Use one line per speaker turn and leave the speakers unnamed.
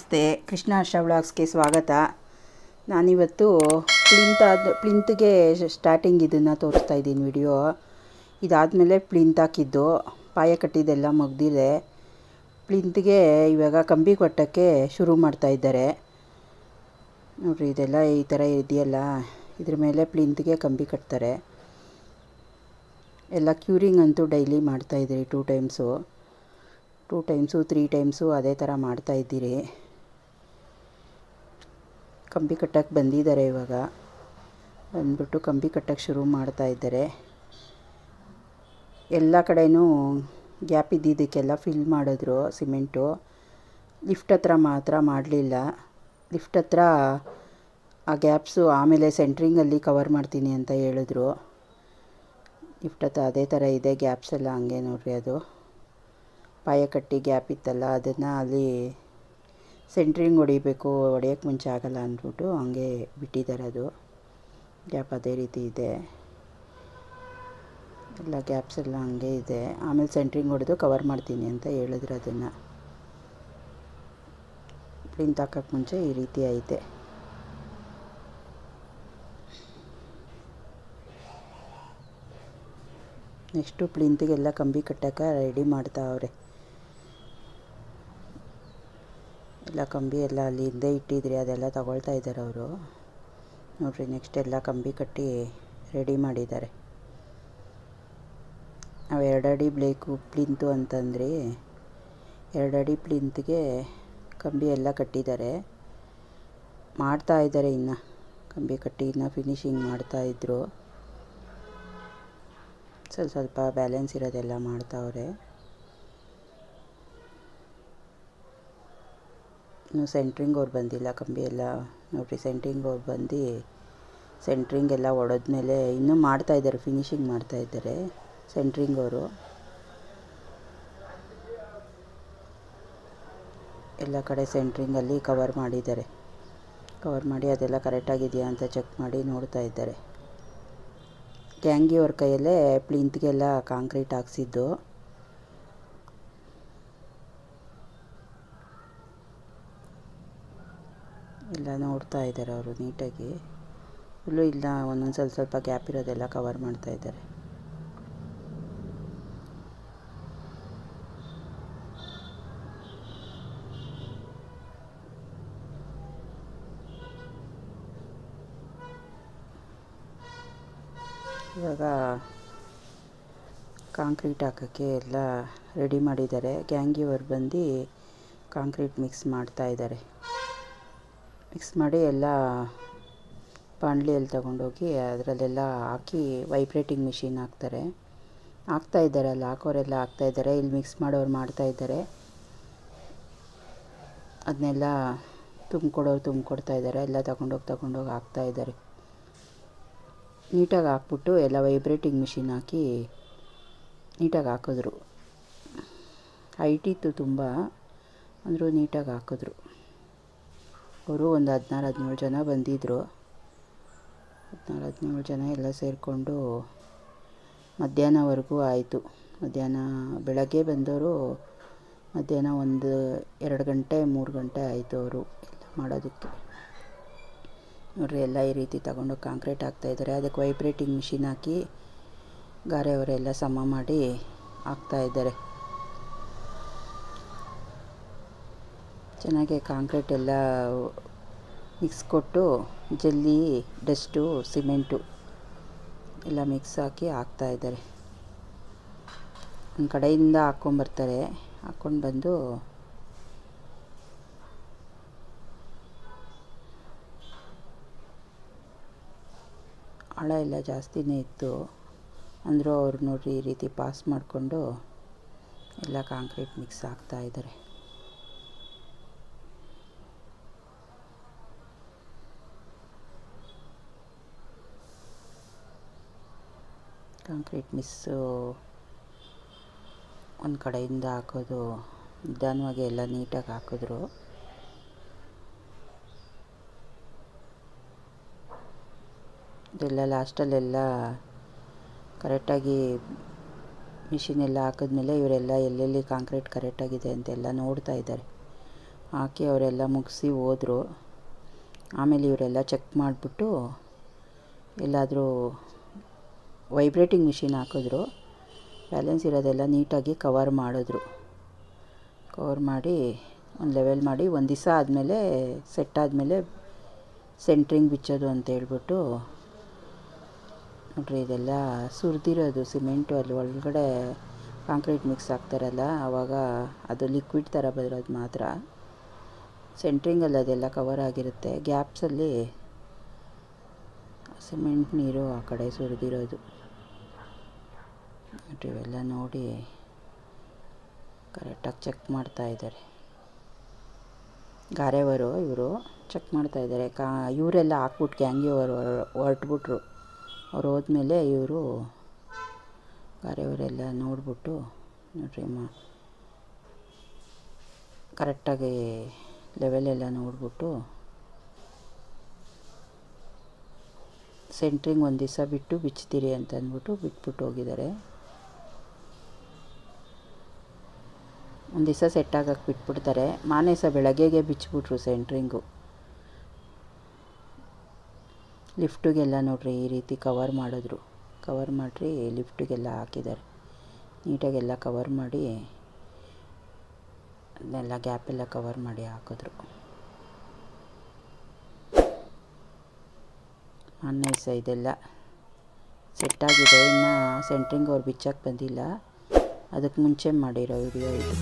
ನಮಸ್ತೆ, ಕೃಷ್ಣ ಹರ್ಷ ವ್ಲಾಗ್ಸ್ಗೆ ಸ್ವಾಗತ. ನಾನಿವತ್ತು ಪ್ಲಿಂತ್ಗೆ ಸ್ಟಾರ್ಟಿಂಗ್ ಇದನ್ನು ತೋರಿಸ್ತಾ ಇದ್ದೀನಿ ವಿಡಿಯೋ. ಇದಾದಮೇಲೆ ಪ್ಲಿಂತ್ ಹಾಕಿದ್ದು, ಪಾಯ ಕಟ್ಟಿದ್ದೆಲ್ಲ ಮುಗ್ದಿದೆ. ಪ್ಲಿಂತ್ಗೆ ಇವಾಗ ಕಂಬಿ ಕಟ್ಟೋಕ್ಕೆ ಶುರು ಮಾಡ್ತಾ ಇದ್ದಾರೆ ನೋಡಿರಿ. ಇದೆಲ್ಲ ಈ ಥರ ಇದೆಯಲ್ಲ, ಇದ್ರ ಮೇಲೆ ಪ್ಲಿಂತ್ಗೆ ಕಂಬಿ ಕಟ್ತಾರೆ. ಎಲ್ಲ ಕ್ಯೂರಿಂಗ್ ಅಂತೂ ಡೈಲಿ ಮಾಡ್ತಾಯಿದ್ದೀರಿ, 2 ಟೈಮ್ಸು 3 ಟೈಮ್ಸು ಅದೇ ಥರ ಮಾಡ್ತಾಯಿದ್ದೀರಿ. ಕಂಬಿ ಕಟ್ಟಕ್ಕೆ ಬಂದಿದ್ದಾರೆ. ಇವಾಗ ಬಂದ್ಬಿಟ್ಟು ಕಂಬಿ ಕಟ್ಟಕ್ಕೆ ಶುರು ಮಾಡ್ತಾಯಿದ್ದಾರೆ. ಎಲ್ಲ ಕಡೆಯೂ ಗ್ಯಾಪ್ ಇದ್ದಿದ್ದಕ್ಕೆಲ್ಲ ಫಿಲ್ ಮಾಡಿದ್ರು ಸಿಮೆಂಟು. ಲಿಫ್ಟ್ ಹತ್ರ ಮಾತ್ರ ಮಾಡಲಿಲ್ಲ. ಲಿಫ್ಟ್ ಹತ್ರ ಆ ಗ್ಯಾಪ್ಸು ಆಮೇಲೆ ಸೆಂಟ್ರಿಂಗಲ್ಲಿ ಕವರ್ ಮಾಡ್ತೀನಿ ಅಂತ ಹೇಳಿದ್ರು. ಲಿಫ್ಟ್ ಹತ್ರ ಅದೇ ಥರ ಇದೆ, ಗ್ಯಾಪ್ಸ್ ಎಲ್ಲ ಹಂಗೆ ನೋಡ್ರಿ. ಅದು ಪಾಯ ಕಟ್ಟಿ ಗ್ಯಾಪ್ ಇತ್ತಲ್ಲ, ಅದನ್ನು ಅಲ್ಲಿ ಸೆಂಟ್ರಿಂಗ್ ಹೊಡಿಬೇಕು, ಹೊಡೆಯೋಕ್ಕೆ ಮುಂಚೆ ಆಗಲ್ಲ ಅಂದ್ಬಿಟ್ಟು ಹಂಗೆ ಬಿಟ್ಟಿದ್ದಾರೆ. ಅದು ಗ್ಯಾಪ್ ಅದೇ ರೀತಿ ಇದೆ. ಎಲ್ಲ ಗ್ಯಾಪ್ಸ್ ಎಲ್ಲ ಹಂಗೆ ಇದೆ. ಆಮೇಲೆ ಸೆಂಟ್ರಿಂಗ್ ಹೊಡೆದು ಕವರ್ ಮಾಡ್ತೀನಿ ಅಂತ ಹೇಳಿದ್ರು. ಅದನ್ನು ಪ್ಲಿಂತ್ ಹಾಕೋಕ್ಕೆ ಮುಂಚೆ ಈ ರೀತಿ ಐತೆ. ನೆಕ್ಸ್ಟು ಪ್ಲಿಂತಿಗೆಲ್ಲ ಕಂಬಿ ಕಟ್ಟೋಕ್ಕೆ ರೆಡಿ ಮಾಡ್ತಾವ್ರೆ. ಎಲ್ಲ ಕಂಬಿ ಎಲ್ಲ ಅಲ್ಲಿ ಹಿಂದೆ ಇಟ್ಟಿದ್ರಿ, ಅದೆಲ್ಲ ತಗೊಳ್ತಾ ಇದ್ದಾರೆ ಅವರು ನೋಡಿರಿ. ನೆಕ್ಸ್ಟ್ ಎಲ್ಲ ಕಂಬಿ ಕಟ್ಟಿ ರೆಡಿ ಮಾಡಿದ್ದಾರೆ. ನಾವು 2 ಅಡಿ ಪ್ಲಿಂತು ಅಂತಂದ್ರಿ. 2 ಅಡಿ ಪ್ಲಿಂತ್ಗೆ ಕಂಬಿ ಎಲ್ಲ ಕಟ್ಟಿದ್ದಾರೆ. ಮಾಡ್ತಾಯಿದ್ದಾರೆ, ಇನ್ನು ಕಂಬಿ ಕಟ್ಟಿ ಇನ್ನು ಫಿನಿಶಿಂಗ್ ಮಾಡ್ತಾಯಿದ್ರು. ಸ್ವಲ್ಪ ಬ್ಯಾಲೆನ್ಸ್ ಇರೋದೆಲ್ಲ ಮಾಡ್ತಾವ್ರೆ. ಇನ್ನು ಸೆಂಟ್ರಿಂಗ್ ಅವ್ರು ಬಂದಿಲ್ಲ. ಕಂಬಿ ಎಲ್ಲ ನೋಡಿರಿ, ಸೆಂಟ್ರಿಂಗ್ ಅವ್ರು ಬಂದು ಸೆಂಟ್ರಿಂಗ್ ಎಲ್ಲ ಹೊಡೆದ್ಮೇಲೆ ಇನ್ನೂ ಮಾಡ್ತಾಯಿದ್ದಾರೆ, ಫಿನಿಶಿಂಗ್ ಮಾಡ್ತಾಯಿದ್ದಾರೆ ಸೆಂಟ್ರಿಂಗ್ ಅವರು. ಎಲ್ಲ ಕಡೆ ಸೆಂಟ್ರಿಂಗಲ್ಲಿ ಕವರ್ ಮಾಡಿದ್ದಾರೆ. ಕವರ್ ಮಾಡಿ ಅದೆಲ್ಲ ಕರೆಕ್ಟಾಗಿದೆಯಾ ಅಂತ ಚೆಕ್ ಮಾಡಿ ನೋಡ್ತಾ ಇದ್ದಾರೆ. ಗ್ಯಾಂಗಿ ಅವ್ರ ಕೈಯಲ್ಲೇ ಪ್ಲಿಂತ್ಗೆಲ್ಲ ಕಾಂಕ್ರೀಟ್ ಹಾಕ್ಸಿದ್ದು. ಎಲ್ಲ ನೋಡ್ತಾ ಇದ್ದಾರೆ ಅವರು ನೀಟಾಗಿ. ಫುಲ್ಲು ಇಲ್ಲ, ಒಂದೊಂದು ಸ್ವಲ್ಪ ಗ್ಯಾಪ್ ಇರೋದೆಲ್ಲ ಕವರ್ ಮಾಡ್ತಾ ಇದ್ದಾರೆ. ಇವಾಗ ಕಾಂಕ್ರೀಟ್ ಹಾಕೋಕ್ಕೆ ಎಲ್ಲ ರೆಡಿ ಮಾಡಿದ್ದಾರೆ. ಗ್ಯಾಂಗಿಯವರು ಬಂದು ಕಾಂಕ್ರೀಟ್ ಮಿಕ್ಸ್ ಮಾಡ್ತಾಯಿದ್ದಾರೆ. ಮಿಕ್ಸ್ ಮಾಡಿ ಎಲ್ಲ ಬಾಣಲಿಯಲ್ಲಿ ತಗೊಂಡೋಗಿ ಅದರಲ್ಲೆಲ್ಲ ಹಾಕಿ ವೈಬ್ರೇಟಿಂಗ್ ಮಿಷಿನ್ ಹಾಕ್ತಾಯಿದ್ದಾರೆ. ಅಲ್ಲಿ ಹಾಕೋರೆಲ್ಲ ಹಾಕ್ತಾಯಿದ್ದಾರೆ, ಇಲ್ಲಿ ಮಿಕ್ಸ್ ಮಾಡೋರು ಮಾಡ್ತಾಯಿದ್ದಾರೆ. ಅದನ್ನೆಲ್ಲ ತುಂಬಿಕೊಡ್ತಾ ಇದ್ದಾರೆ. ಎಲ್ಲ ತಗೊಂಡೋಗಿ ಹಾಕ್ತಾಯಿದ್ದಾರೆ. ನೀಟಾಗಿ ಹಾಕ್ಬಿಟ್ಟು ಎಲ್ಲ ವೈಬ್ರೇಟಿಂಗ್ ಮಿಷಿನ್ ಹಾಕಿ ನೀಟಾಗಿ ಹಾಕಿದ್ರು. ಹೈಟ್ ಇತ್ತು ತುಂಬ, ಅಂದರೂ ನೀಟಾಗಿ ಹಾಕಿದ್ರು. ಅವರು ಒಂದು 16-17 ಜನ ಬಂದಿದ್ದರು. 16-17 ಜನ ಎಲ್ಲ ಸೇರಿಕೊಂಡು ಮಧ್ಯಾಹ್ನವರೆಗೂ ಆಯಿತು. ಬೆಳಗ್ಗೆ ಬಂದವರು ಮಧ್ಯಾಹ್ನ 1-2 ಗಂಟೆ 3 ಗಂಟೆ ಆಯಿತು ಅವರು ಎಲ್ಲ ಮಾಡೋದಕ್ಕೆ ನೋಡ್ರಿ. ಎಲ್ಲ ಈ ರೀತಿ ತಗೊಂಡು ಕಾಂಕ್ರೀಟ್ ಹಾಕ್ತಾಯಿದ್ದಾರೆ. ಅದಕ್ಕೆ ವೈಬ್ರೇಟಿಂಗ್ ಮಿಷಿನ್ ಹಾಕಿ ಗಾರೆ ಅವರೆಲ್ಲ ಸಮ ಮಾಡಿ ಹಾಕ್ತಾಯಿದ್ದಾರೆ. ಚೆನ್ನಾಗಿ ಕಾಂಕ್ರೀಟ್ ಎಲ್ಲ ಮಿಕ್ಸ್ ಕೊಟ್ಟು ಜಲ್ಲಿ, ಡಸ್ಟು, ಸಿಮೆಂಟು ಎಲ್ಲ ಮಿಕ್ಸ್ ಹಾಕಿ ಹಾಕ್ತಾಯಿದ್ದಾರೆ. ಒಂದು ಕಡೆಯಿಂದ ಹಾಕ್ಕೊಂಡು ಬಂದು ಆಳ ಎಲ್ಲ ಜಾಸ್ತಿನೇ ಇತ್ತು ಅಂದರೂ ಅವ್ರು ನೋಡ್ರಿ ಈ ರೀತಿ ಪಾಸ್ ಮಾಡಿಕೊಂಡು ಎಲ್ಲ ಕಾಂಕ್ರೀಟ್ ಮಿಕ್ಸ್ ಹಾಕ್ತಾಯಿದ್ದಾರೆ. ಕಾಂಕ್ರೀಟ್ ಮಿಕ್ಸು ಒಂದು ಕಡೆಯಿಂದ ಹಾಕೋದು, ನಿಧಾನವಾಗಿ ಎಲ್ಲ ನೀಟಾಗಿ ಹಾಕಿದ್ರು. ಇದೆಲ್ಲ ಲಾಸ್ಟಲ್ಲೆಲ್ಲ ಕರೆಕ್ಟಾಗಿ ಮಿಷಿನೆಲ್ಲ ಹಾಕಿದ್ಮೇಲೆ ಇವರೆಲ್ಲ ಎಲ್ಲೆಲ್ಲಿ ಕಾಂಕ್ರೀಟ್ ಕರೆಕ್ಟಾಗಿದೆ ಅಂತೆಲ್ಲ ನೋಡ್ತಾ ಇದ್ದಾರೆ. ಹಾಕಿ ಅವರೆಲ್ಲ ಮುಗಿಸಿ ಹೋದರು. ಆಮೇಲೆ ಇವರೆಲ್ಲ ಚೆಕ್ ಮಾಡಿಬಿಟ್ಟು ಎಲ್ಲಾದರೂ ವೈಬ್ರೇಟಿಂಗ್ ಮಿಷಿನ್ ಹಾಕಿದ್ರು. ಬ್ಯಾಲೆನ್ಸ್ ಇರೋದೆಲ್ಲ ನೀಟಾಗಿ ಕವರ್ ಮಾಡಿದ್ರು. ಕವರ್ ಮಾಡಿ ಒಂದು ಲೆವೆಲ್ ಮಾಡಿ ಒಂದು ದಿವಸ ಆದಮೇಲೆ ಸೆಟ್ ಆದಮೇಲೆ ಸೆಂಟ್ರಿಂಗ್ ಬಿಚ್ಚೋದು ಅಂತ ಹೇಳ್ಬಿಟ್ಟು ನೋಡ್ರಿ, ಇದೆಲ್ಲ ಸುರಿದಿರೋದು ಸಿಮೆಂಟು. ಅಲ್ಲಿ ಒಳಗಡೆ ಕಾಂಕ್ರೀಟ್ ಮಿಕ್ಸ್ ಆಗ್ತಾರಲ್ಲ, ಆವಾಗ ಅದು ಲಿಕ್ವಿಡ್ ಥರ ಬರೋದು ಮಾತ್ರ. ಸೆಂಟ್ರಿಂಗಲ್ಲಿ ಅದೆಲ್ಲ ಕವರ್ ಆಗಿರುತ್ತೆ. ಗ್ಯಾಪ್ಸಲ್ಲಿ ಸಿಮೆಂಟ್ ನೀರು ಆ ಕಡೆ ಸುರಿದಿರೋದು. ಇವೆಲ್ಲ ನೋಡಿ ಕರೆಕ್ಟಾಗಿ ಚೆಕ್ ಮಾಡ್ತಾಯಿದ್ದಾರೆ. ಗಾರೆಯವರು ಇವರು ಚೆಕ್ ಮಾಡ್ತಾಯಿದ್ದಾರೆ. ಇವರೆಲ್ಲ ಹಾಕ್ಬಿಟ್ಟು ಗ್ಯಾಂಗಿಯವರು ಹೊರಟ್ಬಿಟ್ರು. ಅವ್ರು ಹೋದ್ಮೇಲೆ ಇವರು ಗಾರೆಯವರೆಲ್ಲ ನೋಡ್ಬಿಟ್ಟು ನೋಡ್ರಿ ಕರೆಕ್ಟಾಗಿ ಲೆವೆಲೆಲ್ಲ ನೋಡ್ಬಿಟ್ಟು ಸೆಂಟ್ರಿಂಗ್ ಒಂದು ದಿವಸ ಬಿಟ್ಟು ಬಿಚ್ತೀರಿ ಅಂತ ಅಂದ್ಬಿಟ್ಟು ಬಿಟ್ಬಿಟ್ಟು ಹೋಗಿದ್ದಾರೆ. ಒಂದು ದಿವಸ ಸೆಟ್ ಆಗಕ್ಕೆ ಬಿಟ್ಬಿಡ್ತಾರೆ. ಮಾರನೇ ದಿವಸ ಬೆಳಗ್ಗೆಗೆ ಬಿಚ್ಚಿಬಿಟ್ರು ಸೆಂಟ್ರಿಂಗು. ಲಿಫ್ಟಿಗೆಲ್ಲ ನೋಡ್ರಿ ಈ ರೀತಿ ಕವರ್ ಮಾಡಿದ್ರು. ಕವರ್ ಮಾಡಿರಿ ಲಿಫ್ಟಿಗೆಲ್ಲ ಹಾಕಿದ್ದಾರೆ. ನೀಟಾಗೆಲ್ಲ ಕವರ್ ಮಾಡಿ ಅದನ್ನೆಲ್ಲ ಗ್ಯಾಪೆಲ್ಲ ಕವರ್ ಮಾಡಿ ಹಾಕಿದ್ರು. ಮಾರನೇ ದಿವಸ ಇದೆಲ್ಲ ಸೆಟ್ಟಾಗಿದೆ. ಇನ್ನು ಸೆಂಟ್ರಿಂಗ್ ಅವ್ರು ಬಿಚ್ಚಕ್ಕೆ ಬಂದಿಲ್ಲ. ಅದಕ್ಕೆ ಮುಂಚೆ ಮಾಡಿರೋ ವಿಡಿಯೋ ಇದು.